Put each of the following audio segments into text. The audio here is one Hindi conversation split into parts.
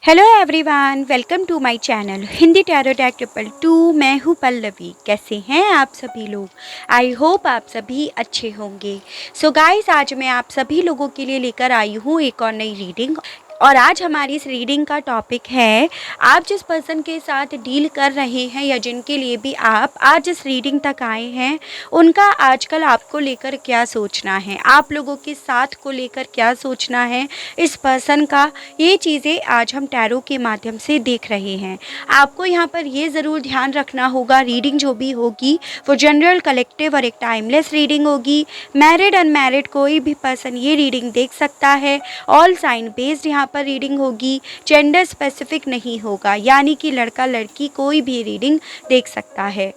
Hello everyone, welcome to my channel Hindi tarot tag 222। मैं हूँ पल्लवी। कैसे हैं आप सभी लोग? आई होप आप सभी अच्छे होंगे। सो गाइस, आज मैं आप सभी लोगों के लिए लेकर आई हूँ एक और नई रीडिंग। और आज हमारी इस रीडिंग का टॉपिक है, आप जिस पर्सन के साथ डील कर रहे हैं या जिनके लिए भी आप आज इस रीडिंग तक आए हैं, उनका आजकल आपको लेकर क्या सोचना है, आप लोगों के साथ को लेकर क्या सोचना है इस पर्सन का, ये चीज़ें आज हम टैरो के माध्यम से देख रहे हैं। आपको यहाँ पर ये ज़रूर ध्यान रखना होगा, रीडिंग जो भी होगी वो जनरल, कलेक्टिव और एक टाइमलेस रीडिंग होगी। मैरिड अनमैरिड कोई भी पर्सन ये रीडिंग देख सकता है। ऑल साइन बेस्ड यहाँ पर रीडिंग होगी, जेंडर स्पेसिफिक नहीं होगा, यानी कि लड़का लड़की कोई भी रीडिंग देख सकता है।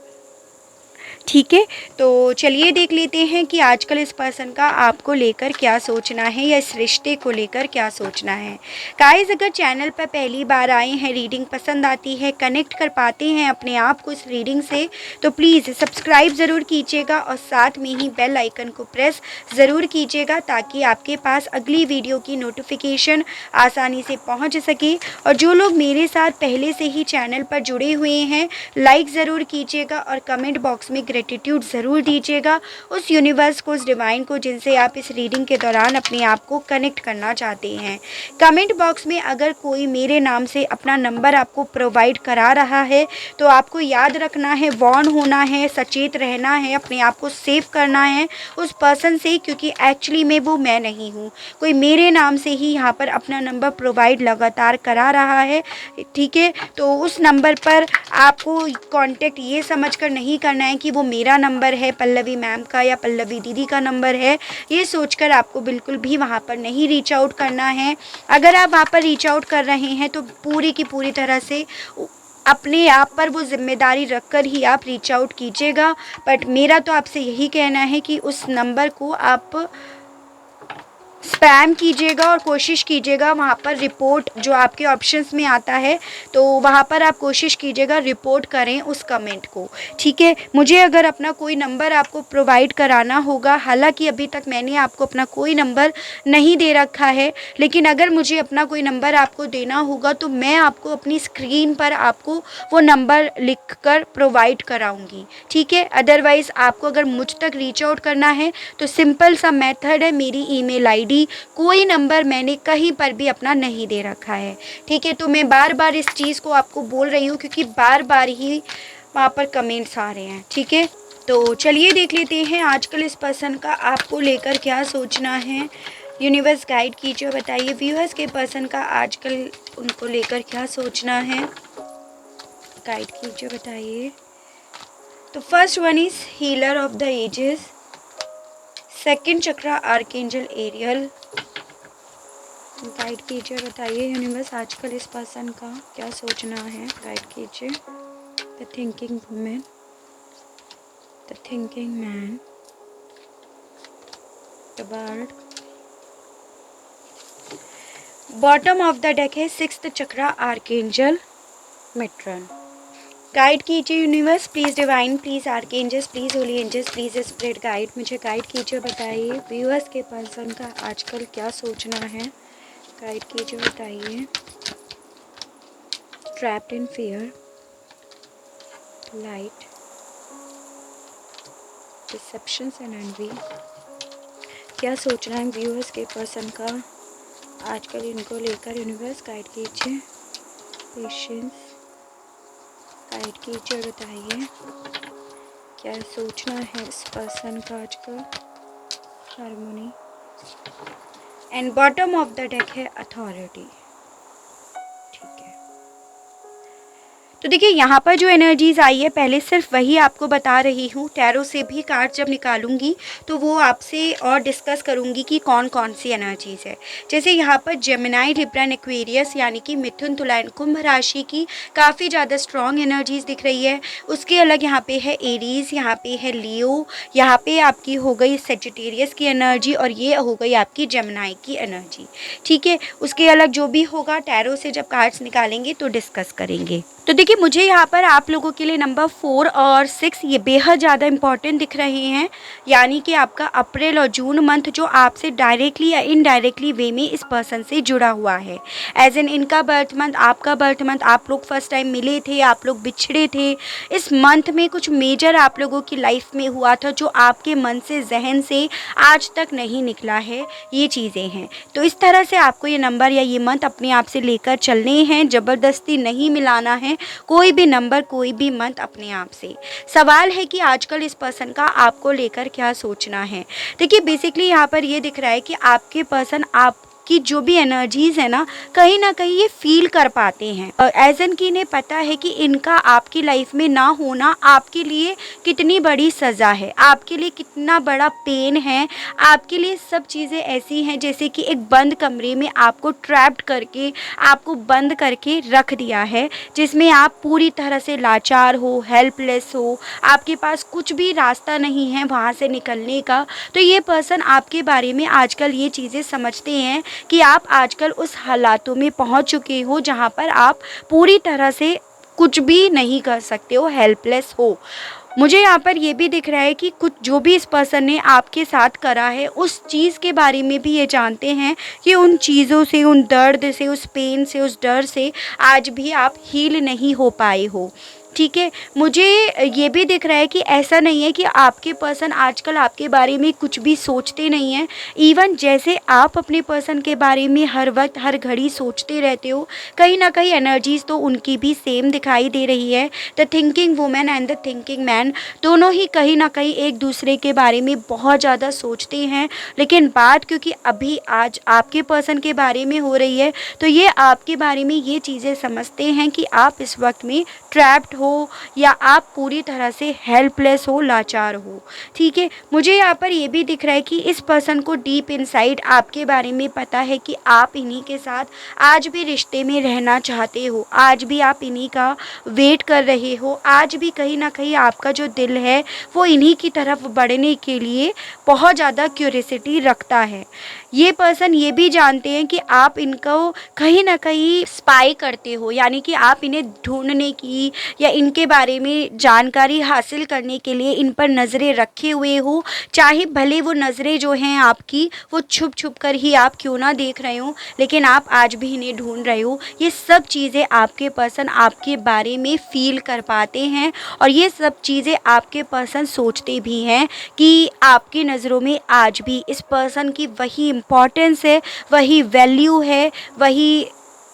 ठीक है, तो चलिए देख लेते हैं कि आजकल इस पर्सन का आपको लेकर क्या सोचना है या इस रिश्ते को लेकर क्या सोचना है। गाइस, अगर चैनल पर पहली बार आए हैं, रीडिंग पसंद आती है, कनेक्ट कर पाते हैं अपने आप को इस रीडिंग से, तो प्लीज़ सब्सक्राइब ज़रूर कीजिएगा और साथ में ही बेल आइकन को प्रेस ज़रूर कीजिएगा ताकि आपके पास अगली वीडियो की नोटिफिकेशन आसानी से पहुँच सके। और जो लोग मेरे साथ पहले से ही चैनल पर जुड़े हुए हैं, लाइक ज़रूर कीजिएगा और कमेंट बॉक्स में ग्रेटिट्यूड ज़रूर दीजिएगा उस यूनिवर्स को, उस डिवाइन को जिनसे आप इस रीडिंग के दौरान अपने आप को कनेक्ट करना चाहते हैं। कमेंट बॉक्स में अगर कोई मेरे नाम से अपना नंबर आपको प्रोवाइड करा रहा है तो आपको याद रखना है, वार्न होना है, सचेत रहना है, अपने आप को सेव करना है उस पर्सन से, क्योंकि एक्चुअली में वो मैं नहीं हूँ। कोई मेरे नाम से ही यहाँ पर अपना नंबर प्रोवाइड लगातार करा रहा है। ठीक है, तो उस नंबर पर आपको कांटेक्ट ये समझकर नहीं करना है कि वो मेरा नंबर है, पल्लवी मैम का या पल्लवी दीदी का नंबर है। ये सोचकर आपको बिल्कुल भी वहाँ पर नहीं रीच आउट करना है। अगर आप वहाँ पर रीच आउट कर रहे हैं तो पूरी की पूरी तरह से अपने आप पर वो जिम्मेदारी रखकर ही आप रीच आउट कीजिएगा। बट मेरा तो आपसे यही कहना है कि उस नंबर को आप स्पैम कीजिएगा और कोशिश कीजिएगा वहाँ पर रिपोर्ट, जो आपके ऑप्शंस में आता है, तो वहाँ पर आप कोशिश कीजिएगा रिपोर्ट करें उस कमेंट को। ठीक है, मुझे अगर अपना कोई नंबर आपको प्रोवाइड कराना होगा, हालांकि अभी तक मैंने आपको अपना कोई नंबर नहीं दे रखा है, लेकिन अगर मुझे अपना कोई नंबर आपको देना होगा तो मैं आपको अपनी स्क्रीन पर आपको वो नंबर लिख कर प्रोवाइड कराऊँगी। ठीक है, अदरवाइज़ आपको अगर मुझ तक रीच आउट करना है तो सिंपल सा मेथड है, मेरी ईमेल आईडी, कोई नंबर मैंने कहीं पर भी अपना नहीं दे रखा है। ठीक है, तो मैं बार बार इस चीज़ को आपको बोल रही हूँ क्योंकि बार बार ही वहाँ पर कमेंट्स आ रहे हैं। ठीक है, तो चलिए देख लेते हैं आजकल इस पर्सन का आपको लेकर क्या सोचना है। यूनिवर्स गाइड कीजिए और बताइए व्यूअर्स के पर्सन का आजकल उनको लेकर क्या सोचना है। गाइड कीजिए, बताइए। तो first one is healer of the ages, second chakra archangel Ariel. Guide कीजिए, बताइए यूनिवर्स आजकल इस पर्सन का क्या सोचना है। गाइड कीजिए। The thinking women, the thinking man, the bird. Bottom of the deck है sixth chakra archangel Metatron. Guide कीजिए universe, please divine, please archangels, please holy angels, please spirit guide, मुझे गाइड कीजिए, बताइए व्यूअर्स के पर्सन का आजकल क्या सोचना है। गाइड कीजिए, बताइए। Trapped in fear, light, deceptions and envy. क्या सोचना है व्यूअर्स के पर्सन का आजकल इनको लेकर। यूनिवर्स गाइड कीजिए। पेशेंस, गाइड कीजिए, बताइए क्या सोचना है इस पर्सन का आजकल। Harmony and bottom of the deck है अथॉरिटी। ठीक है, तो देखिए यहाँ पर जो एनर्जीज़ आई है पहले सिर्फ वही आपको बता रही हूँ। टैरो से भी कार्ड जब निकालूंगी तो वो आपसे और डिस्कस करूँगी कि कौन कौन सी एनर्जीज़ है। जैसे यहाँ पर जेमिनाई, लिब्रा, एक्वेरियस यानी कि मिथुन, तुला एंड कुंभ राशि की काफ़ी ज़्यादा स्ट्रॉन्ग एनर्जीज़ दिख रही है। उसके अलग यहाँ पे है एरीज़, यहाँ पे है लियो, यहाँ पे आपकी हो गई सेजिटेरियस की एनर्जी और ये हो गई आपकी जेमिनाई की एनर्जी। ठीक है, उसके अलग जो भी होगा टैरो से जब कार्ड्स निकालेंगे तो डिस्कस करेंगे। तो देखिए देखिए मुझे यहाँ पर आप लोगों के लिए नंबर 4 और 6 ये बेहद ज़्यादा इम्पॉर्टेंट दिख रहे हैं। यानी कि आपका अप्रैल और जून मंथ जो आपसे डायरेक्टली या इनडायरेक्टली वे में इस पर्सन से जुड़ा हुआ है। एज इन इनका बर्थ मंथ, आपका बर्थ मंथ, आप लोग फर्स्ट टाइम मिले थे, आप लोग बिछड़े थे, इस मंथ में कुछ मेजर आप लोगों की लाइफ में हुआ था जो आपके मन से, जहन से आज तक नहीं निकला है, ये चीज़ें हैं। तो इस तरह से आपको ये नंबर या ये मंथ अपने आप से लेकर चलने हैं, ज़बरदस्ती नहीं मिलाना है कोई भी नंबर, कोई भी मंथ अपने आप से। सवाल है कि आजकल इस पर्सन का आपको लेकर क्या सोचना है। देखिए बेसिकली यहाँ पर ये दिख रहा है कि आपके पर्सन आपकी जो भी एनर्जीज़ है ना कहीं ये फील कर पाते हैं। और एज एन कि इन्हें पता है कि इनका आपकी लाइफ में ना होना आपके लिए कितनी बड़ी सज़ा है, आपके लिए कितना बड़ा पेन है, आपके लिए सब चीज़ें ऐसी हैं जैसे कि एक बंद कमरे में आपको ट्रैप्ड करके, आपको बंद करके रख दिया है, जिसमें आप पूरी तरह से लाचार हो, हेल्पलेस हो, आपके पास कुछ भी रास्ता नहीं है वहाँ से निकलने का। तो ये पर्सन आपके बारे में आजकल ये चीज़ें समझते हैं कि आप आजकल उस हालातों में पहुंच चुके हो जहां पर आप पूरी तरह से कुछ भी नहीं कर सकते हो, हेल्पलेस हो। मुझे यहाँ पर ये भी दिख रहा है कि कुछ जो भी इस पर्सन ने आपके साथ करा है उस चीज़ के बारे में भी ये जानते हैं कि उन चीज़ों से, उन दर्द से, उस पेन से, उस डर से आज भी आप हील नहीं हो पाए हो। ठीक है, मुझे ये भी दिख रहा है कि ऐसा नहीं है कि आपके पर्सन आजकल आपके बारे में कुछ भी सोचते नहीं हैं। इवन जैसे आप अपने पर्सन के बारे में हर वक्त, हर घड़ी सोचते रहते हो, कहीं ना कहीं एनर्जीज़ तो उनकी भी सेम दिखाई दे रही है। The thinking women and the thinking man दोनों ही कहीं ना कहीं एक दूसरे के बारे में बहुत ज़्यादा सोचते हैं। लेकिन बात क्योंकि अभी आज आपके पर्सन के बारे में हो रही है, तो ये आपके बारे में ये चीज़ें समझते हैं कि आप इस वक्त में ट्रैप्ड हो या आप पूरी तरह से हेल्पलेस हो, लाचार हो। ठीक है, मुझे यहाँ पर ये भी दिख रहा है कि इस पर्सन को डीप इनसाइड आपके बारे में पता है कि आप इन्हीं के साथ आज भी रिश्ते में रहना चाहते हो, आज भी आप इन्हीं का वेट कर रहे हो, आज भी कहीं ना कहीं आपका जो दिल है वो इन्हीं की तरफ बढ़ने के लिए बहुत ज़्यादा क्यूरियोसिटी रखता है। ये पर्सन ये भी जानते हैं कि आप इनको कहीं ना कहीं स्पाई करते हो, यानी कि आप इन्हें ढूंढने की या इनके बारे में जानकारी हासिल करने के लिए इन पर नज़रें रखे हुए हो। चाहे भले वो नज़रें जो हैं आपकी वो छुप छुप कर ही आप क्यों ना देख रहे हो, लेकिन आप आज भी इन्हें ढूंढ रहे हो। ये सब चीज़ें आपके पर्सन आपके बारे में फील कर पाते हैं और ये सब चीज़ें आपके पर्सन सोचते भी हैं कि आपकी नज़रों में आज भी इस पर्सन की वही इम्पोर्टेंस है, वही वैल्यू है, वही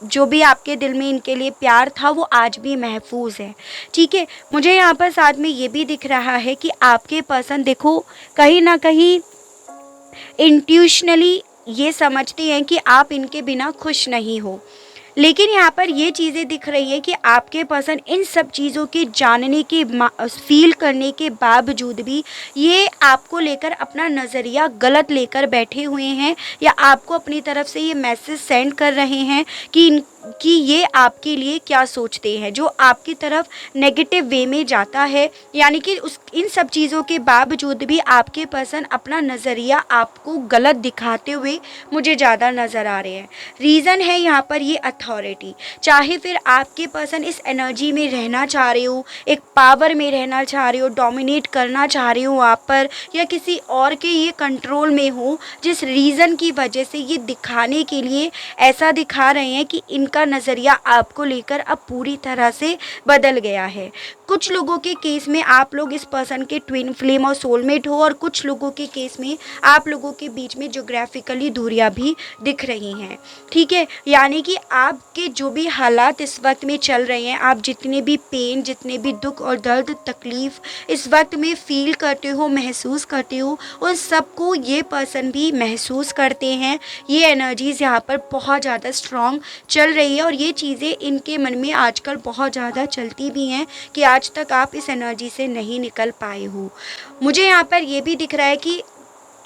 जो भी आपके दिल में इनके लिए प्यार था वो आज भी महफूज है। ठीक है, मुझे यहाँ पर साथ में ये भी दिख रहा है कि आपके पर्सन देखो कहीं ना कहीं इंट्यूशनली ये समझते हैं कि आप इनके बिना खुश नहीं हो। लेकिन यहाँ पर ये चीज़ें दिख रही है कि आपके पर्सन इन सब चीज़ों के जानने के, फील करने के बावजूद भी ये आपको लेकर अपना नज़रिया गलत लेकर बैठे हुए हैं या आपको अपनी तरफ से ये मैसेज सेंड कर रहे हैं कि ये आपके लिए क्या सोचते हैं, जो आपकी तरफ नेगेटिव वे में जाता है। यानी कि इन सब चीज़ों के बावजूद भी आपके पर्सन अपना नज़रिया आपको गलत दिखाते हुए मुझे ज़्यादा नज़र आ रहे हैं। रीज़न है यहाँ पर ये अथॉरिटी। चाहे फिर आपके पर्सन इस एनर्जी में रहना चाह रहे हो, एक पावर में रहना चाह रहे हो, डोमिनेट करना चाह रहे हो आप पर, या किसी और के ये कंट्रोल में हो, जिस रीज़न की वजह से ये दिखाने के लिए ऐसा दिखा रहे हैं कि इनका नज़रिया आपको लेकर अब पूरी तरह से बदल गया है। कुछ लोगों के केस में आप लोग इस पर्सन के ट्विन फ्लेम और सोलमेट हो और कुछ लोगों के केस में आप लोगों के बीच में ज्योग्राफिकली दूरियां भी दिख रही हैं। ठीक है, यानी कि आपके जो भी हालात इस वक्त में चल रहे हैं, आप जितने भी पेन, जितने भी दुख और दर्द, तकलीफ़ इस वक्त में फील करते हो, महसूस करते हो, उन सबको ये पर्सन भी महसूस करते हैं। ये एनर्जीज़ यहाँ पर बहुत ज़्यादा स्ट्रॉन्ग चल रही है और ये चीज़ें इनके मन में आजकल बहुत ज़्यादा चलती भी हैं कि आज तक आप इस एनर्जी से नहीं निकल पाए हो। मुझे यहाँ पर ये भी दिख रहा है कि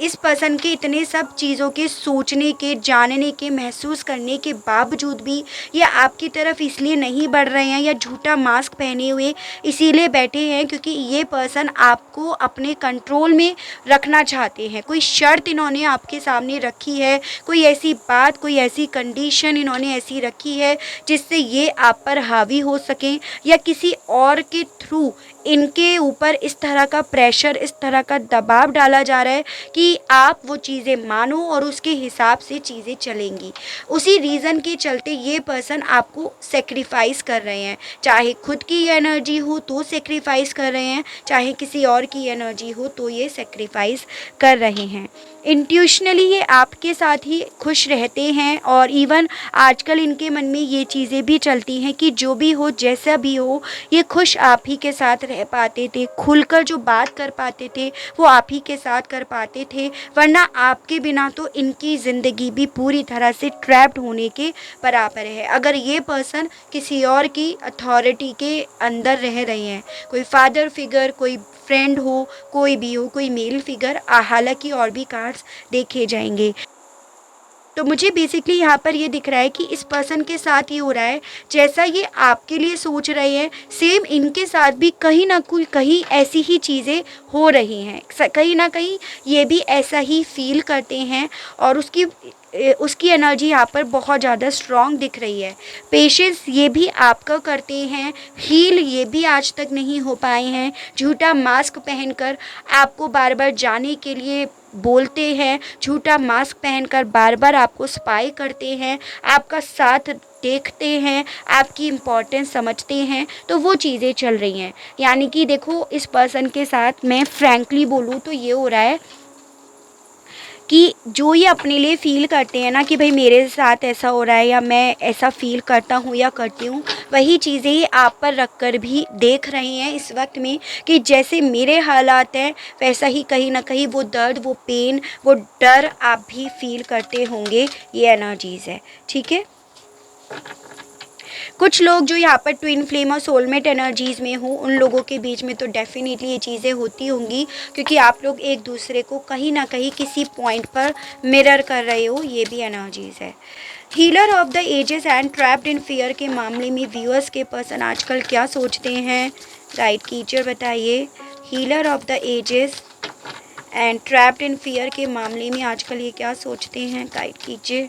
इस पर्सन के इतने सब चीज़ों के सोचने के, जानने के, महसूस करने के बावजूद भी ये आपकी तरफ इसलिए नहीं बढ़ रहे हैं या झूठा मास्क पहने हुए इसीलिए बैठे हैं क्योंकि ये पर्सन आपको अपने कंट्रोल में रखना चाहते हैं। कोई शर्त इन्होंने आपके सामने रखी है, कोई ऐसी बात, कोई ऐसी कंडीशन इन्होंने ऐसी रखी है जिससे ये आप पर हावी हो सकें या किसी और के थ्रू इनके ऊपर इस तरह का प्रेशर, इस तरह का दबाव डाला जा रहा है कि आप वो चीज़ें मानो और उसके हिसाब से चीज़ें चलेंगी। उसी रीज़न के चलते ये पर्सन आपको सेक्रीफाइस कर रहे हैं, चाहे खुद की एनर्जी हो तो सेक्रीफाइस कर रहे हैं, चाहे किसी और की एनर्जी हो तो ये सेक्रीफाइस कर रहे हैं। इंट्यूशनली ये आपके साथ ही खुश रहते हैं और इवन आजकल इनके मन में ये चीज़ें भी चलती हैं कि जो भी हो, जैसा भी हो, ये खुश आप ही के साथ रह पाते थे, खुलकर जो बात कर पाते थे वो आप ही के साथ कर पाते थे, वरना आपके बिना तो इनकी ज़िंदगी भी पूरी तरह से ट्रैप्ड होने के बराबर है। अगर ये पर्सन किसी और की अथॉरिटी के अंदर रह रहे हैं, कोई फादर फिगर, कोई फ्रेंड हो, कोई भी हो, कोई मेल फिगर, हालांकि और भी कार्ड्स देखे जाएंगे। तो मुझे बेसिकली यहाँ पर ये दिख रहा है कि इस पर्सन के साथ ये हो रहा है, जैसा ये आपके लिए सोच रहे हैं सेम इनके साथ भी कहीं ना कहीं ऐसी ही चीज़ें हो रही हैं, कहीं ना कहीं ये भी ऐसा ही फील करते हैं और उसकी एनर्जी यहाँ पर बहुत ज़्यादा स्ट्रॉन्ग दिख रही है। पेशेंस ये भी आपका करते हैं, हील ये भी आज तक नहीं हो पाए हैं, झूठा मास्क पहनकर आपको बार बार जाने के लिए बोलते हैं, झूठा मास्क पहनकर बार बार आपको स्पाई करते हैं, आपका साथ देखते हैं, आपकी इम्पोर्टेंस समझते हैं, तो वो चीज़ें चल रही हैं। यानी कि देखो इस पर्सन के साथ मैं फ्रैंकली बोलूँ तो ये हो रहा है कि जो ये अपने लिए फ़ील करते हैं ना कि भाई मेरे साथ ऐसा हो रहा है या मैं ऐसा फ़ील करता हूँ या करती हूँ, वही चीज़ें ये आप पर रख कर भी देख रहे हैं इस वक्त में कि जैसे मेरे हालात हैं वैसा ही कहीं ना कहीं वो दर्द, वो पेन, वो डर आप भी फ़ील करते होंगे। ये एनर्जीज़ है, ठीक है। कुछ लोग जो यहाँ पर ट्विन फ्लेम और सोलमेट एनर्जीज़ में हो उन लोगों के बीच में तो डेफिनेटली ये चीज़ें होती होंगी क्योंकि आप लोग एक दूसरे को कहीं ना कहीं किसी पॉइंट पर मिरर कर रहे हो, ये भी एनर्जीज़ है। Healer of the ages and trapped in fear के मामले में व्यूअर्स के पर्सन आजकल क्या सोचते हैं, गाइड कीजिए, बताइए। Healer of the ages and trapped in fear के मामले में आजकल ये क्या सोचते हैं, गाइड कीजिए।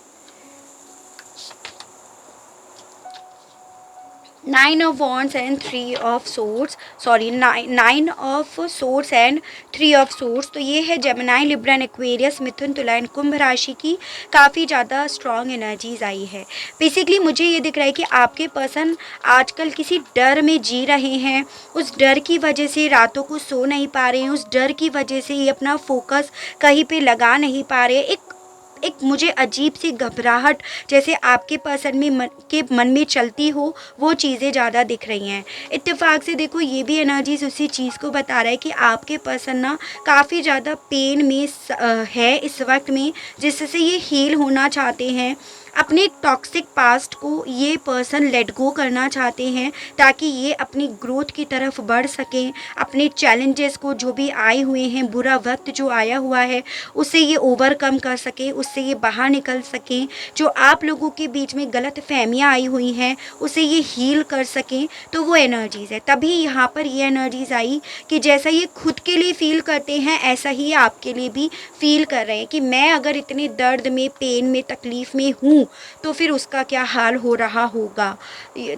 9 of Wands and 3 of Swords, sorry 9 of Swords and 3 of Swords। तो ये है जेमिनी, लिब्रा, एक्वेरियस, मिथुन, तुला एंड कुंभ राशि की काफ़ी ज़्यादा स्ट्रॉन्ग एनर्जीज आई है। बेसिकली मुझे ये दिख रहा है कि आपके पर्सन आजकल किसी डर में जी रहे हैं, उस डर की वजह से रातों को सो नहीं पा रहे हैं, उस डर की वजह से ये अपना फोकस कहीं पे लगा नहीं पा रहे। एक मुझे अजीब सी घबराहट जैसे आपके पर्सन में मन में चलती हो वो चीज़ें ज़्यादा दिख रही हैं। इत्तेफाक से देखो ये भी एनर्जीज उसी चीज़ को बता रहा है कि आपके पर्सन ना काफ़ी ज़्यादा पेन में है इस वक्त में, जिससे ये हील होना चाहते हैं। अपने टॉक्सिक पास्ट को ये पर्सन लेट गो करना चाहते हैं ताकि ये अपनी ग्रोथ की तरफ बढ़ सकें, अपने चैलेंजेस को जो भी आए हुए हैं, बुरा वक्त जो आया हुआ है उससे ये ओवरकम कर सकें, उससे ये बाहर निकल सकें। जो आप लोगों के बीच में गलत फहमियाँ आई हुई हैं उसे ये हील कर सकें, तो वो एनर्जीज़ है। तभी यहाँ पर ये एनर्जीज़ आई कि जैसा ये खुद के लिए फ़ील करते हैं ऐसा ही आपके लिए भी फ़ील कर रहे हैं कि मैं अगर इतने दर्द में, पेन में, तकलीफ़ में हूँ तो फिर उसका क्या हाल हो रहा होगा।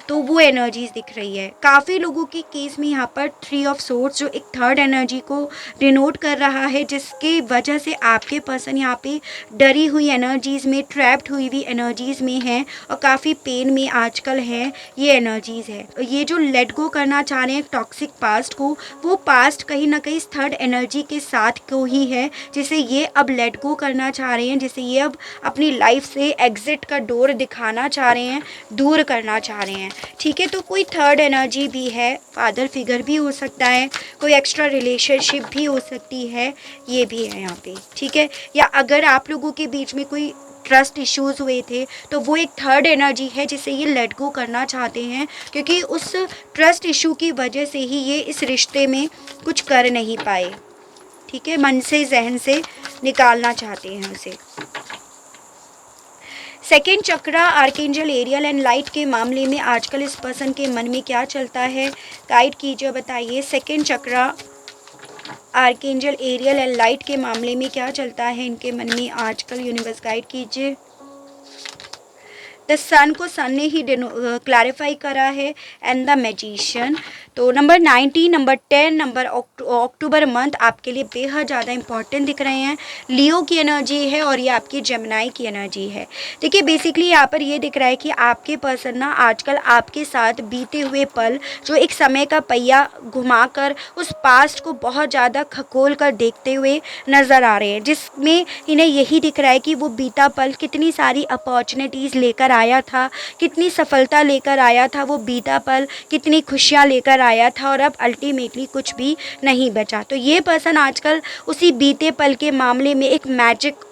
तो वो एनर्जीज दिख रही है काफ़ी लोगों के केस में। यहाँ पर 3 ऑफ सोर्ड्स जो एक थर्ड एनर्जी को डिनोट कर रहा है, जिसके वजह से आपके पर्सन यहाँ पे डरी हुई एनर्जीज़ में, ट्रैप्ड हुई एनर्जीज़ में है और काफ़ी पेन में आजकल है। ये एनर्जीज़ है। ये जो लेट गो करना चाह रहे हैं टॉक्सिक पास्ट को, वो पास्ट कहीं ना कहीं थर्ड एनर्जी के साथ को ही है जिसे ये अब लेट गो करना चाह रहे हैं, जिसे ये अब अपनी लाइफ से एग्जिट का डोर दिखाना चाह रहे हैं, दूर करना चाह रहे हैं, ठीक है। तो कोई थर्ड एनर्जी भी है, फादर फिगर भी हो सकता है, कोई एक्स्ट्रा रिलेशनशिप भी हो सकती है, ये भी है यहाँ पे, ठीक है। या अगर आप लोगों के बीच में कोई ट्रस्ट इश्यूज़ हुए थे तो वो एक थर्ड एनर्जी है जिसे ये लेट गो करना चाहते हैं, क्योंकि उस ट्रस्ट इशू की वजह से ही ये इस रिश्ते में कुछ कर नहीं पाए, ठीक है, मन से जहन से निकालना चाहते हैं उसे। Second chakra archangel Ariel and light के मामले में आजकल इस पर्सन के मन में क्या चलता है, गाइड कीजिए, बताइए। Second chakra archangel Ariel and light के मामले में क्या चलता है इनके मन में आजकल, यूनिवर्स गाइड कीजिए। द सन को सन ने ही क्लैरिफाई करा है एंड द मैजिशियन। तो नंबर 19, नंबर 10, नंबर अक्टूबर मंथ आपके लिए बेहद ज़्यादा इंपॉर्टेंट दिख रहे हैं। लियो की एनर्जी है और ये आपकी जेमिनाई की एनर्जी है। देखिए बेसिकली यहाँ पर ये दिख रहा है कि आपके पर्सन ना आजकल आपके साथ बीते हुए पल, जो एक समय का पहिया घुमाकर उस पास्ट को बहुत ज़्यादा खखोल कर देखते हुए नज़र आ रहे हैं, जिसमें इन्हें यही दिख रहा है कि वो बीता पल कितनी सारी अपॉर्चुनिटीज़ लेकर आया था, कितनी सफलता लेकर आया था वो बीता पल, कितनी खुशियाँ लेकर आया था, और अब अल्टीमेटली कुछ भी नहीं बचा। तो ये पर्सन आजकल उसी बीते पल के मामले में एक मैजिक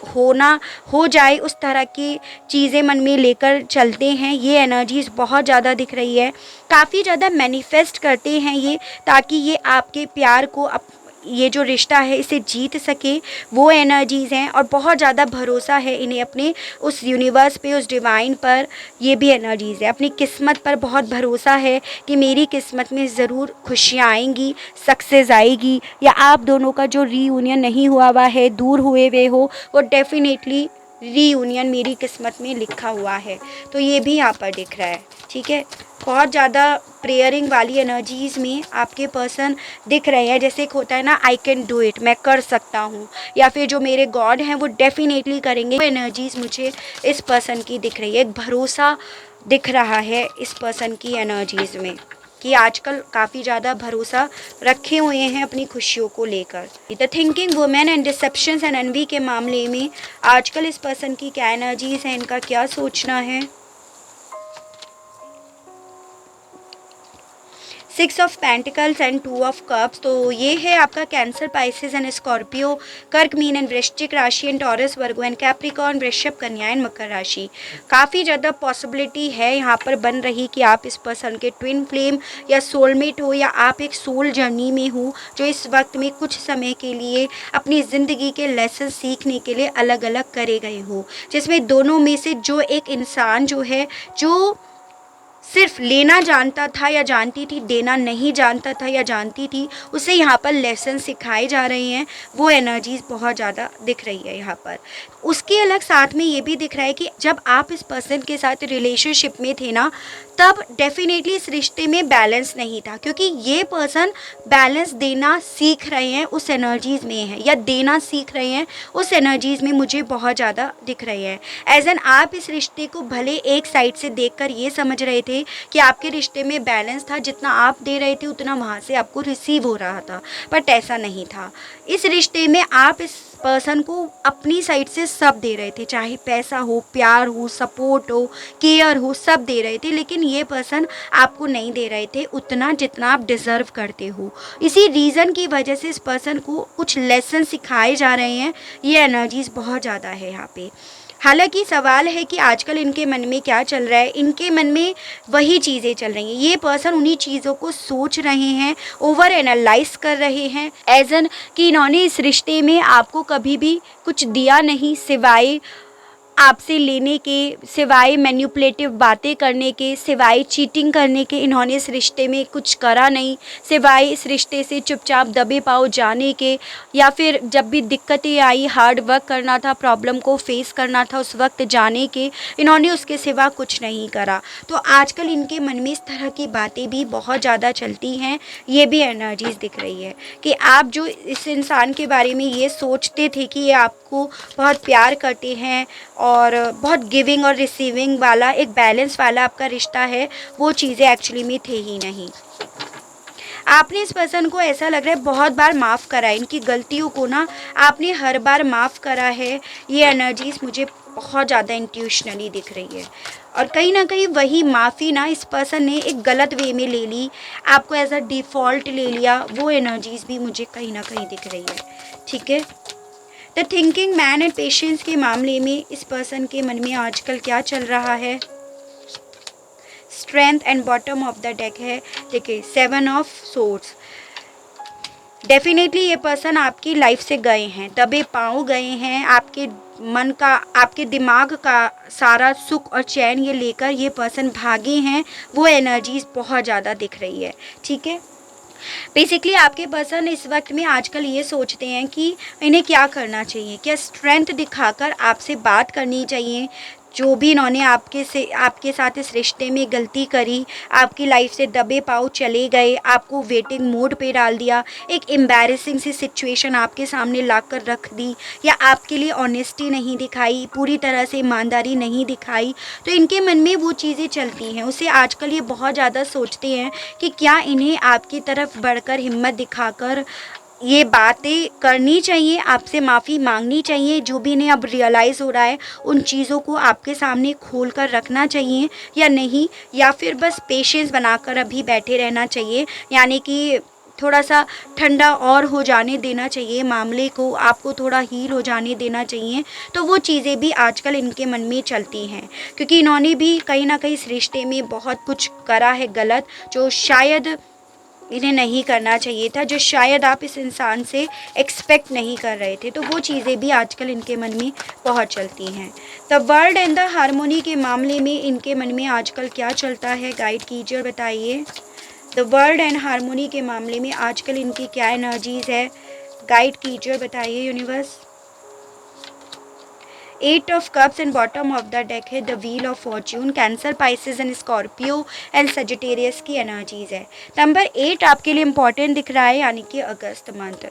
हो जाए उस तरह की चीज़ें मन में लेकर चलते हैं। ये एनर्जीज बहुत ज़्यादा दिख रही है, काफ़ी ज़्यादा मैनिफेस्ट करते हैं ये, ताकि ये आपके प्यार को ये जो रिश्ता है इसे जीत सके, वो एनर्जीज़ हैं। और बहुत ज़्यादा भरोसा है इन्हें अपने उस यूनिवर्स पे, उस डिवाइन पर, ये भी एनर्जीज़ है। अपनी किस्मत पर बहुत भरोसा है कि मेरी किस्मत में ज़रूर खुशियाँ आएंगी, सक्सेस आएगी, या आप दोनों का जो रीयूनियन नहीं हुआ है, दूर हुए हुए हो, वो डेफिनेटली रीयूनियन मेरी किस्मत में लिखा हुआ है। तो ये भी यहाँ पर दिख रहा है, ठीक है। बहुत ज़्यादा प्रेयरिंग वाली एनर्जीज़ में आपके पर्सन दिख रहे हैं। जैसे एक होता है ना, आई कैन डू इट, मैं कर सकता हूँ, या फिर जो मेरे गॉड हैं वो डेफिनेटली करेंगे। वो एनर्जीज़ मुझे इस पर्सन की दिख रही है, एक भरोसा दिख रहा है इस पर्सन की एनर्जीज़ में, कि आजकल काफ़ी ज़्यादा भरोसा रखे हुए हैं अपनी खुशियों को लेकर। The thinking women and deceptions and envy के मामले में आजकल इस पर्सन की क्या एनर्जीज़ हैं, इनका क्या सोचना है। 6 of pentacles and 2 of cups. तो ये है आपका कैंसर, पाइसेस एंड स्कॉर्पियो, कर्क, मीन एंड वृश्चिक राशि and taurus, Virgo and Capricorn, वृषभ, कन्या एंड मकर राशि। काफ़ी ज़्यादा पॉसिबिलिटी है यहाँ पर बन रही कि आप इस पर्सन के ट्विन फ्लेम या सोलमेट हो, या आप एक सोल जर्नी में हो जो इस वक्त में कुछ समय के लिए अपनी ज़िंदगी के लेसन सीखने के लिए अलग अलग करे गए हो, जिसमें दोनों में से जो एक इंसान जो है, जो सिर्फ लेना जानता था या जानती थी, देना नहीं जानता था या जानती थी, उसे यहाँ पर लेसन सिखाए जा रहे हैं। वो एनर्जीज़ बहुत ज़्यादा दिख रही है यहाँ पर। उसके अलग साथ में ये भी दिख रहा है कि जब आप इस पर्सन के साथ रिलेशनशिप में थे ना, तब डेफिनेटली इस रिश्ते में बैलेंस नहीं था, क्योंकि ये पर्सन बैलेंस देना सीख रहे हैं उस एनर्जीज़ में है, या देना सीख रहे हैं उस एनर्जीज़ में मुझे बहुत ज़्यादा दिख रही है। एज एन आप इस रिश्ते को भले एक साइड से देखकर ये समझ रहे थे कि आपके रिश्ते में बैलेंस था, जितना आप दे रहे थे उतना वहाँ से आपको रिसीव हो रहा था, बट ऐसा नहीं था। इस रिश्ते में आप इस पर्सन को अपनी साइड से सब दे रहे थे, चाहे पैसा हो, प्यार हो, सपोर्ट हो, केयर हो, सब दे रहे थे, लेकिन ये पर्सन आपको नहीं दे रहे थे उतना जितना आप डिज़र्व करते हो। इसी रीज़न की वजह से इस पर्सन को कुछ लेसन सिखाए जा रहे हैं। ये एनर्जीज़ बहुत ज़्यादा है यहाँ पे। हालांकि सवाल है कि आजकल इनके मन में क्या चल रहा है। इनके मन में वही चीज़ें चल रही हैं, ये पर्सन उन्हीं चीज़ों को सोच रहे हैं, ओवर एनालाइज कर रहे हैं, एज एन कि इन्होंने इस रिश्ते में आपको कभी भी कुछ दिया नहीं, सिवाय आपसे लेने के, सिवाय मैन्युपुलेटिव बातें करने के, सिवाय चीटिंग करने के इन्होंने इस रिश्ते में कुछ करा नहीं, सिवाय इस रिश्ते से चुपचाप दबे पाँव जाने के, या फिर जब भी दिक्कतें आई, हार्ड वर्क करना था, प्रॉब्लम को फेस करना था, उस वक्त जाने के, इन्होंने उसके सिवा कुछ नहीं करा। तो आजकल इनके मन में इस तरह की बातें भी बहुत ज़्यादा चलती हैं। ये भी एनर्जीज़ दिख रही है कि आप जो इस इंसान के बारे में ये सोचते थे कि ये आपको बहुत प्यार करते हैं और बहुत गिविंग और रिसीविंग वाला, एक बैलेंस वाला आपका रिश्ता है, वो चीज़ें एक्चुअली में थे ही नहीं। आपने इस पर्सन को ऐसा लग रहा है बहुत बार माफ़ करा है, इनकी गलतियों को ना आपने हर बार माफ़ करा है। ये एनर्जीज़ मुझे बहुत ज़्यादा इंट्यूशनली दिख रही है, और कहीं ना कहीं वही माफ़ी ना इस पर्सन ने एक गलत वे में ले ली, आपको एज अ डिफ़ॉल्ट ले लिया। वो एनर्जीज़ भी मुझे कहीं ना कहीं दिख रही है, ठीक है। The thinking man and patience के मामले में इस पर्सन के मन में आजकल क्या चल रहा है। Strength and bottom of the deck है, देखिए 7 ऑफ सोर्ड्स। डेफिनेटली ये पर्सन आपकी लाइफ से गए हैं, दबे पाँव गए हैं, आपके मन का, आपके दिमाग का सारा सुख और चैन ये लेकर ये पर्सन भागे हैं। वो एनर्जीज बहुत ज़्यादा दिख रही है, ठीक है। बेसिकली आपके पर्सन इस वक्त में आजकल ये सोचते हैं कि इन्हें क्या करना चाहिए, क्या स्ट्रेंथ दिखाकर आपसे बात करनी चाहिए। जो भी इन्होंने आपके साथ इस रिश्ते में गलती करी, आपकी लाइफ से दबे पाँव चले गए, आपको वेटिंग मोड पे डाल दिया, एक एम्बैरेसिंग सी सिचुएशन आपके सामने ला कर रख दी, या आपके लिए ऑनेस्टी नहीं दिखाई, पूरी तरह से ईमानदारी नहीं दिखाई, तो इनके मन में वो चीज़ें चलती हैं। उसे आजकल ये बहुत ज़्यादा सोचते हैं कि क्या इन्हें आपकी तरफ बढ़कर हिम्मत दिखाकर ये बातें करनी चाहिए, आपसे माफ़ी मांगनी चाहिए। जो भी इन्हें अब रियलाइज़ हो रहा है उन चीज़ों को आपके सामने खोल कर रखना चाहिए या नहीं, या फिर बस पेशेंस बनाकर अभी बैठे रहना चाहिए, यानी कि थोड़ा सा ठंडा और हो जाने देना चाहिए मामले को, आपको थोड़ा हील हो जाने देना चाहिए। तो वो चीज़ें भी आजकल इनके मन में चलती हैं, क्योंकि इन्होंने भी कहीं ना कहीं इस रिश्ते में बहुत कुछ करा है गलत, जो शायद इन्हें नहीं करना चाहिए था, जो शायद आप इस इंसान से एक्सपेक्ट नहीं कर रहे थे। तो वो चीज़ें भी आजकल इनके मन में बहुत चलती हैं। The world and the harmony के मामले में इनके मन में आजकल क्या चलता है, गाइड कीजिए और बताइए। द वर्ल्ड एंड हारमोनी के मामले में आजकल इनकी क्या एनर्जीज़ है, गाइड कीजिए और बताइए universe. 8 of cups and bottom of the deck है the wheel of Fortune, cancer, Pisces and Scorpio and Sagittarius की एनर्जीज़ है। नंबर 8 आपके लिए इम्पॉर्टेंट दिख रहा है, यानी कि अगस्त मंथ।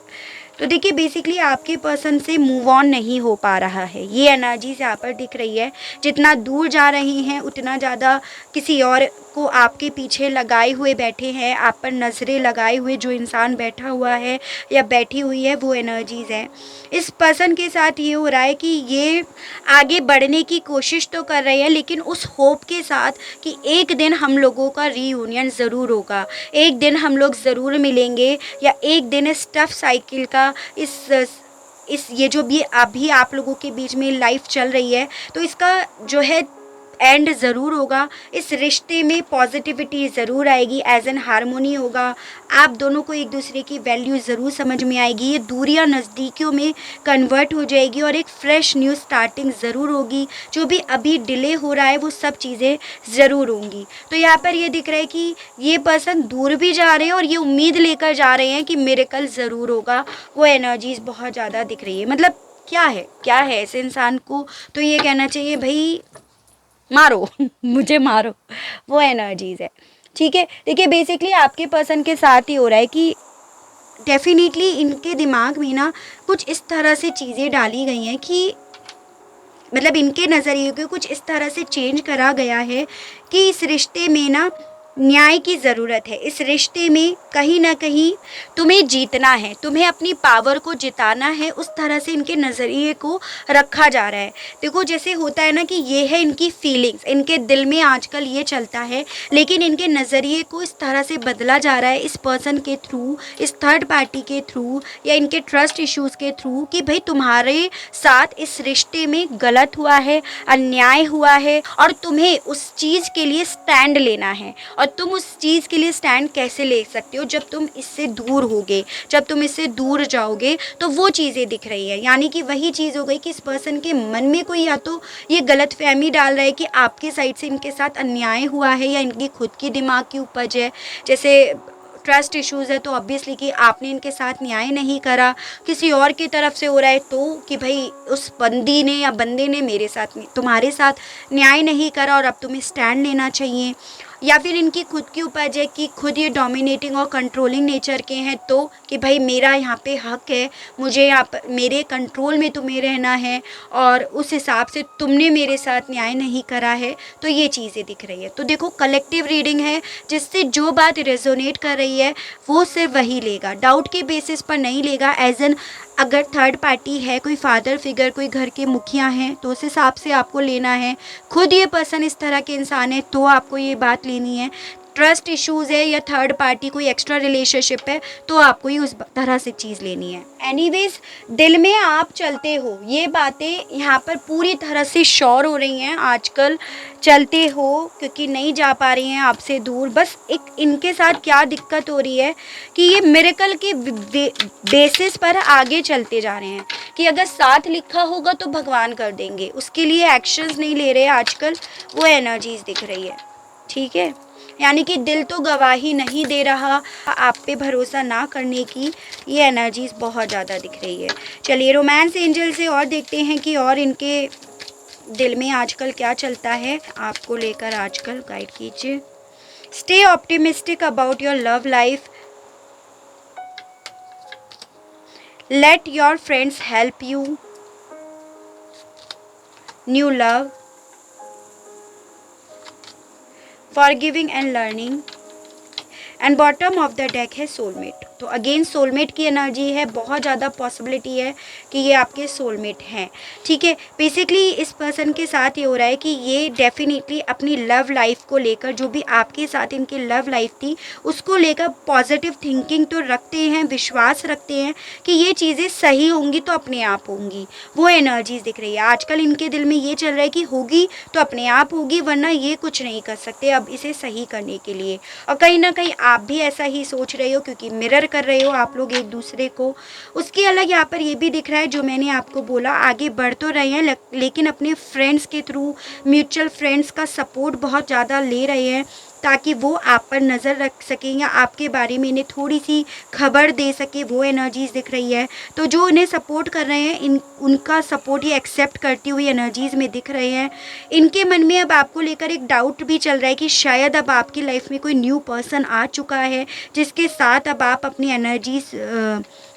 तो देखिए बेसिकली आपके पर्सन से मूव ऑन नहीं हो पा रहा है, ये एनर्जीज यहाँ पर दिख रही है। जितना दूर जा रही हैं उतना ज़्यादा किसी और को आपके पीछे लगाए हुए बैठे हैं, आप पर नज़रें लगाए हुए जो इंसान बैठा हुआ है या बैठी हुई है, वो एनर्जीज़ है। इस पर्सन के साथ ये हो रहा है कि ये आगे बढ़ने की कोशिश तो कर रहे हैं, लेकिन उस होप के साथ कि एक दिन हम लोगों का रीयूनियन ज़रूर होगा, एक दिन हम लोग ज़रूर मिलेंगे, या एक दिन इस टफ साइकिल का इस ये जो भी अभी आप लोगों के बीच में लाइफ चल रही है, तो इसका जो है एंड ज़रूर होगा। इस रिश्ते में पॉजिटिविटी ज़रूर आएगी, एज एन हारमोनी होगा, आप दोनों को एक दूसरे की वैल्यू ज़रूर समझ में आएगी, ये दूरियां नज़दीकियों में कन्वर्ट हो जाएगी और एक फ़्रेश न्यू स्टार्टिंग ज़रूर होगी। जो भी अभी डिले हो रहा है वो सब चीज़ें ज़रूर होंगी। तो यहाँ पर ये दिख रहा है कि ये पर्सन दूर भी जा रहे हैं और ये उम्मीद लेकर जा रहे हैं कि मिरेकल ज़रूर होगा। वो एनर्जीज़ बहुत ज़्यादा दिख रही है। मतलब क्या है इस इंसान को तो ये कहना चाहिए भाई मारो मुझे मारो, वो एनर्जीज़ है, ठीक है। देखिए बेसिकली आपके पर्सन के साथ ही हो रहा है कि डेफिनेटली इनके दिमाग में ना कुछ इस तरह से चीज़ें डाली गई हैं कि मतलब इनके नज़रिए को कुछ इस तरह से चेंज करा गया है कि इस रिश्ते में ना न्याय की ज़रूरत है। इस रिश्ते में कहीं ना कहीं तुम्हें जीतना है, तुम्हें अपनी पावर को जिताना है, उस तरह से इनके नज़रिए को रखा जा रहा है। देखो जैसे होता है ना कि ये है इनकी फीलिंग्स, इनके दिल में आजकल ये चलता है, लेकिन इनके नज़रिए को इस तरह से बदला जा रहा है इस पर्सन के थ्रू, इस थर्ड पार्टी के थ्रू, या इनके ट्रस्ट इश्यूज़ के थ्रू कि भाई तुम्हारे साथ इस रिश्ते में गलत हुआ है, अन्याय हुआ है, और तुम्हें उस चीज़ के लिए स्टैंड लेना है। और तुम उस चीज़ के लिए स्टैंड कैसे ले सकते हो, जब तुम इससे दूर होगे, जब तुम इससे दूर जाओगे, तो वो चीज़ें दिख रही है। यानी कि वही चीज़ हो गई कि इस पर्सन के मन में कोई या तो ये गलत फहमी डाल रहा है कि आपके साइड से इनके साथ अन्याय हुआ है, या इनकी खुद की दिमाग की उपज है। जैसे ट्रस्ट इश्यूज़ है तो ऑब्वियसली कि आपने इनके साथ न्याय नहीं करा, किसी और की तरफ से हो रहा है तो कि भाई उस बंदी ने या बंदे ने मेरे साथ तुम्हारे साथ न्याय नहीं करा और अब तुम्हें स्टैंड लेना चाहिए। या फिर इनकी खुद की उपज है कि खुद ये डोमिनेटिंग और कंट्रोलिंग नेचर के हैं, तो कि भाई मेरा यहाँ पे हक है, मुझे यहाँ पर मेरे कंट्रोल में तुम्हें रहना है, और उस हिसाब से तुमने मेरे साथ न्याय नहीं करा है। तो ये चीज़ें दिख रही है। तो देखो कलेक्टिव रीडिंग है, जिससे जो बात रेजोनेट कर रही है वो सिर्फ वही लेगा, डाउट के बेसिस पर नहीं लेगा। एज एन अगर थर्ड पार्टी है, कोई फादर फिगर, कोई घर के मुखिया हैं, तो उस हिसाब से आपको लेना है। खुद ये पर्सन इस तरह के इंसान है तो आपको ये बात लेनी है। ट्रस्ट इश्यूज़ है या थर्ड पार्टी कोई एक्स्ट्रा रिलेशनशिप है, तो आपको ही उस तरह से चीज़ लेनी है। एनीवेज, दिल में आप चलते हो, ये बातें यहाँ पर पूरी तरह से श्योर हो रही हैं। आजकल चलते हो क्योंकि नहीं जा पा रही हैं आपसे दूर। बस एक इनके साथ क्या दिक्कत हो रही है कि ये मिरेकल के बेसिस पर आगे चलते जा रहे हैं कि अगर साथ लिखा होगा तो भगवान कर देंगे, उसके लिए एक्शंस नहीं ले रहे आजकल, वो एनर्जीज दिख रही है। ठीक है, यानी कि दिल तो गवाही नहीं दे रहा आप पे भरोसा ना करने की, ये एनर्जीज बहुत ज़्यादा दिख रही है। चलिए रोमांस एंजल से और देखते हैं कि और इनके दिल में आजकल क्या चलता है, आपको लेकर आजकल गाइड कीजिए। Stay optimistic about your love life, let your friends help you, new love, forgiving and learning, and bottom of the deck है सोलमेट। तो अगेन सोलमेट की एनर्जी है, बहुत ज़्यादा पॉसिबिलिटी है कि ये आपके सोलमेट हैं। ठीक है, बेसिकली इस पर्सन के साथ ये हो रहा है कि ये डेफिनेटली अपनी लव लाइफ को लेकर, जो भी आपके साथ इनकी लव लाइफ थी उसको लेकर पॉजिटिव थिंकिंग तो रखते हैं, विश्वास रखते हैं कि ये चीज़ें सही होंगी तो अपने आप होंगी, वो एनर्जीज दिख रही है। आजकल इनके दिल में ये चल रहा है कि होगी तो अपने आप होगी, वरना ये कुछ नहीं कर सकते अब इसे सही करने के लिए। और कहीं ना कहीं आप भी ऐसा ही सोच रहे हो क्योंकि मिरर कर रहे हो आप लोग एक दूसरे को। उसके अलग यहाँ पर ये भी दिख रहा है, जो मैंने आपको बोला, आगे बढ़ तो रहे हैं लेकिन अपने फ्रेंड्स के थ्रू, म्यूचुअल फ्रेंड्स का सपोर्ट बहुत ज़्यादा ले रहे हैं ताकि वो आप पर नज़र रख सकें या आपके बारे में इन्हें थोड़ी सी खबर दे सके, वो एनर्जीज़ दिख रही है। तो जो इन्हें सपोर्ट कर रहे हैं उनका सपोर्ट ये एक्सेप्ट करती हुई एनर्जीज़ में दिख रहे हैं। इनके मन में अब आपको लेकर एक डाउट भी चल रहा है कि शायद अब आपकी लाइफ में कोई न्यू पर्सन आ चुका है जिसके साथ अब आप अपनी एनर्जीज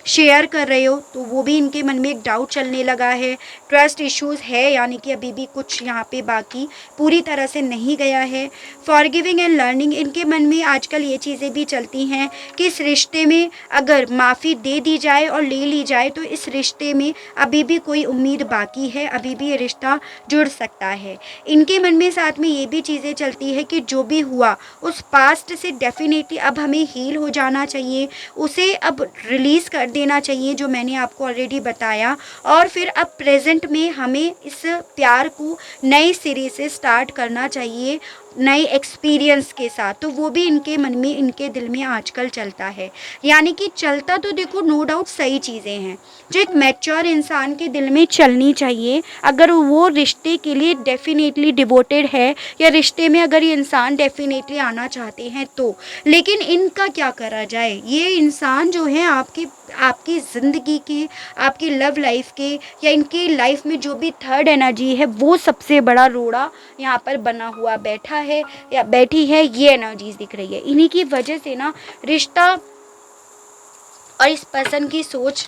शेयर कर रहे हो, तो वो भी इनके मन में एक डाउट चलने लगा है। ट्रस्ट इश्यूज़ है, यानी कि अभी भी कुछ यहाँ पे बाकी पूरी तरह से नहीं गया है। फॉरगिविंग एंड लर्निंग, इनके मन में आजकल ये चीज़ें भी चलती हैं कि इस रिश्ते में अगर माफ़ी दे दी जाए और ले ली जाए तो इस रिश्ते में अभी भी कोई उम्मीद बाकी है, अभी भी ये रिश्ता जुड़ सकता है। इनके मन में साथ में ये भी चीज़ें चलती है कि जो भी हुआ उस पास्ट से डेफिनेटली अब हमें हील हो जाना चाहिए, उसे अब रिलीज़ कर देना चाहिए, जो मैंने आपको ऑलरेडी बताया, और फिर अब प्रेजेंट में हमें इस प्यार को नए सिरे से स्टार्ट करना चाहिए, नए एक्सपीरियंस के साथ। तो वो भी इनके मन में, इनके दिल में आजकल चलता है। यानी कि चलता तो देखो नो डाउट सही चीज़ें हैं जो एक मैच्योर इंसान के दिल में चलनी चाहिए, अगर वो रिश्ते के लिए डेफिनेटली डिवोटेड है या रिश्ते में अगर ये इंसान डेफिनेटली आना चाहते हैं तो। लेकिन इनका क्या करा जाए, ये इंसान जो है आपकी ज़िंदगी के, आपकी लव लाइफ के या इनकी लाइफ में जो भी थर्ड एनर्जी है वो सबसे बड़ा रोड़ा यहाँ पर बना हुआ बैठा है या बैठी है, ये एनर्जीज दिख रही है। इन्हीं की वजह से ना रिश्ता और इस पर्सन की सोच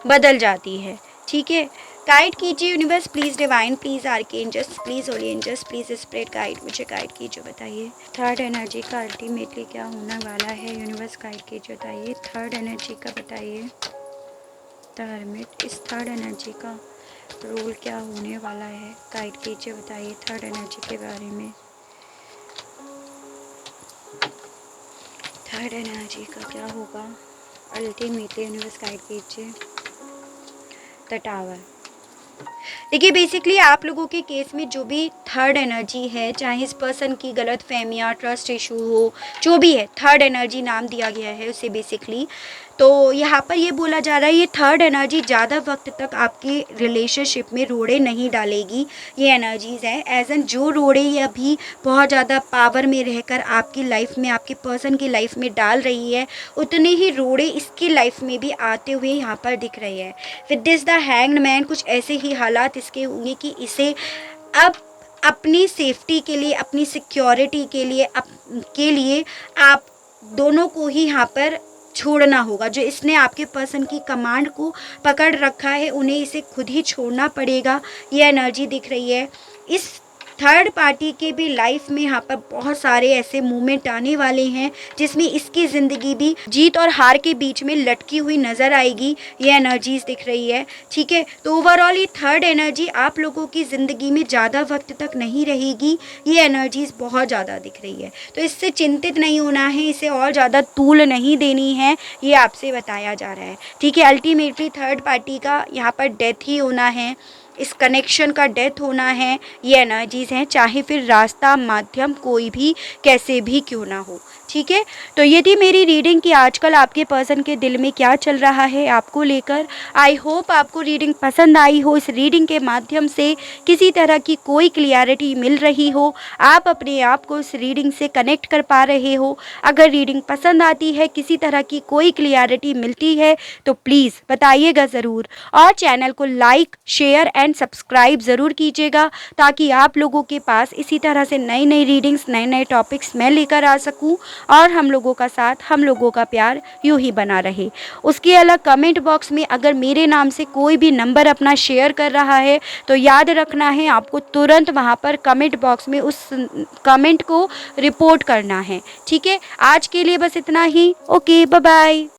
बदल जाती है। ठीक है, गाइड कीजिए universe, please divine, please archangels, please holy angels, please spirit guide, मुझे गाइड कीजिए, बताइए थर्ड एनर्जी का अल्टीमेटली क्या होने वाला है। यूनिवर्स गाइड कीजिए, बताइए थर्ड एनर्जी का, बताइए द हर्मिट, इस थर्ड एनर्जी का रोल क्या होने वाला है, गाइड कीजिए, बताइए थर्ड एनर्जी के बारे में। थर्ड एनर्जी का क्या होगा अल्टीमेटली, यूनिवर्स गाइड कीजिए। द टावर, देखिए बेसिकली आप लोगों के केस में जो भी थर्ड एनर्जी है, चाहे इस पर्सन की गलत फहमियाँ, ट्रस्ट इशू हो, जो भी है, थर्ड एनर्जी नाम दिया गया है उसे बेसिकली। तो यहाँ पर ये बोला जा रहा है ये थर्ड एनर्जी ज़्यादा वक्त तक आपके रिलेशनशिप में रोड़े नहीं डालेगी। ये एनर्जीज़ हैं एज एन जो रोड़े ये अभी बहुत ज़्यादा पावर में रहकर आपकी लाइफ में, आपके पर्सन की लाइफ में डाल रही है, उतने ही रोड़े इसकी लाइफ में भी आते हुए यहाँ पर दिख रहे हैं। With this the hanged man, कुछ ऐसे ही हालात इसके होंगे कि इसे अब अपनी सेफ्टी के लिए, अपनी सिक्योरिटी के लिए आप दोनों को ही यहाँ पर छोड़ना होगा। जो इसने आपके पर्सन की कमांड को पकड़ रखा है उन्हें इसे खुद ही छोड़ना पड़ेगा, ये एनर्जी दिख रही है। इस थर्ड पार्टी के भी लाइफ में यहाँ पर बहुत सारे ऐसे मोमेंट आने वाले हैं जिसमें इसकी ज़िंदगी भी जीत और हार के बीच में लटकी हुई नज़र आएगी, ये एनर्जीज दिख रही है। ठीक है, तो ओवरऑल ये थर्ड एनर्जी आप लोगों की ज़िंदगी में ज़्यादा वक्त तक नहीं रहेगी, ये एनर्जीज बहुत ज़्यादा दिख रही है। तो इससे चिंतित नहीं होना है, इसे और ज़्यादा तूल नहीं देनी है, ये आपसे बताया जा रहा है। ठीक है, अल्टीमेटली थर्ड पार्टी का यहाँ पर डेथ ही होना है, इस कनेक्शन का डेथ होना है, ये एनर्जीज़ हैं, चाहे फिर रास्ता माध्यम कोई भी कैसे भी क्यों ना हो। ठीक है, तो ये थी मेरी रीडिंग कि आजकल आपके पर्सन के दिल में क्या चल रहा है आपको लेकर। आई होप आपको रीडिंग पसंद आई हो, इस रीडिंग के माध्यम से किसी तरह की कोई क्लियरिटी मिल रही हो, आप अपने आप को इस रीडिंग से कनेक्ट कर पा रहे हो। अगर रीडिंग पसंद आती है, किसी तरह की कोई क्लियरिटी मिलती है तो प्लीज़ बताइएगा ज़रूर, और चैनल को लाइक शेयर एंड सब्सक्राइब ज़रूर कीजिएगा ताकि आप लोगों के पास इसी तरह से नई नई रीडिंग्स, नए नए टॉपिक्स मैं लेकर आ सकूं और हम लोगों का साथ, हम लोगों का प्यार यूं ही बना रहे। उसके अलग कमेंट बॉक्स में अगर मेरे नाम से कोई भी नंबर अपना शेयर कर रहा है तो याद रखना है आपको तुरंत वहां पर कमेंट बॉक्स में उस कमेंट को रिपोर्ट करना है। ठीक है, आज के लिए बस इतना ही। Okay, bye bye.